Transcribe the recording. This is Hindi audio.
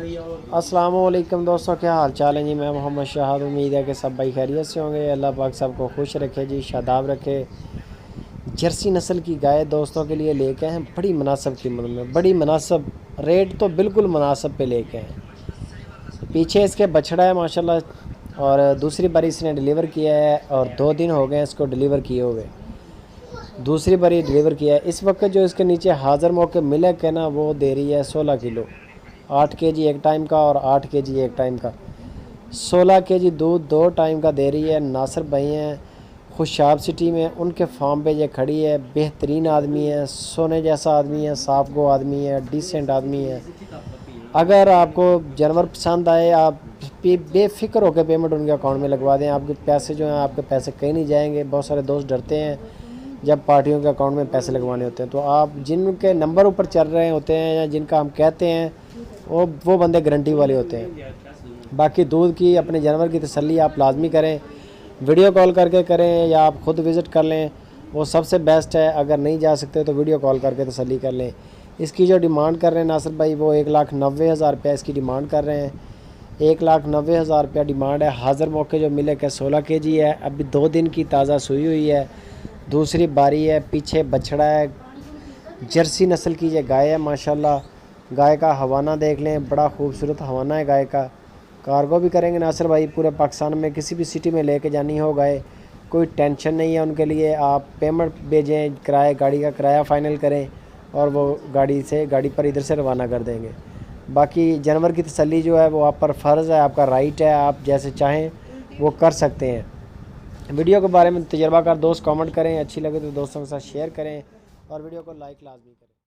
अस्सलाम वालेकुम दोस्तों, क्या हाल चाल है जी। मैं मोहम्मद शाहद, उम्मीद है कि सब भाई खैरियत से होंगे। अल्लाह पाक सबको खुश रखे जी, शादाब रखे। जर्सी नस्ल की गाय दोस्तों के लिए लेके हैं बड़ी मुनासिब कीमत में, बड़ी मुनासिब रेट तो बिल्कुल मुनासिब पे लेके हैं। पीछे इसके बछड़ा है माशाल्लाह, और दूसरी बारी इसने डिलीवर किया है और 2 दिन हो गए इसको डिलीवर किए हुए। दूसरी बारी डिलीवर किया है। इस वक्त जो इसके नीचे हाज़िर मौके मिल्क है ना, वो दे रही है 16 किलो, 8 केजी एक टाइम का और 8 केजी एक टाइम का। 16 केजी दूध 2 टाइम का दे रही है। नासिर भाई हैं खुशाब सिटी में, उनके फार्म पे ये खड़ी है। बेहतरीन आदमी है, सोने जैसा आदमी है, साफ गो आदमी है, डिसेंट आदमी है। अगर आपको जानवर पसंद आए, आप बेफिक्र होकर पेमेंट उनके अकाउंट में लगवा दें। आपके पैसे जो हैं, आपके पैसे कहीं नहीं जाएंगे। बहुत सारे दोस्त डरते हैं जब पार्टियों के अकाउंट में पैसे लगवाने होते हैं, तो आप जिनके नंबर ऊपर चल रहे होते हैं या जिनका हम कहते हैं वो बंदे गारंटी वाले होते हैं। बाकी दूध की, अपने जानवर की तसल्ली आप लाजमी करें, वीडियो कॉल करके करें या आप ख़ुद विज़िट कर लें, वो सबसे बेस्ट है। अगर नहीं जा सकते तो वीडियो कॉल करके तसल्ली कर लें। इसकी जो डिमांड कर रहे हैं नासिर भाई, वो 1,90,000 रुपया इसकी डिमांड कर रहे हैं। 1,90,000 रुपया डिमांड है। हाज़िर मौके जो मिले के 16 केजी है, अभी 2 दिन की ताज़ा सुई हुई है, दूसरी बारी है। पीछे बछड़ा है, जर्सी नस्ल की ये गाय है माशाल्लाह। गाय का हवाना देख लें, बड़ा खूबसूरत हवाना है गाय का। कार्गो भी करेंगे नासिर भाई, पूरे पाकिस्तान में किसी भी सिटी में लेके जानी हो गाय, कोई टेंशन नहीं है उनके लिए। आप पेमेंट भेजें, किराए गाड़ी का किराया फ़ाइनल करें और वो गाड़ी पर इधर से रवाना कर देंगे। बाकी जानवर की तसल्ली जो है वो आप पर फ़र्ज़ है, आपका राइट है, आप जैसे चाहें वो कर सकते हैं। वीडियो के बारे में तजर्बाकार दोस्त कमेंट करें, अच्छी लगे तो दोस्तों के साथ शेयर करें और वीडियो को लाइक लाजमी करें।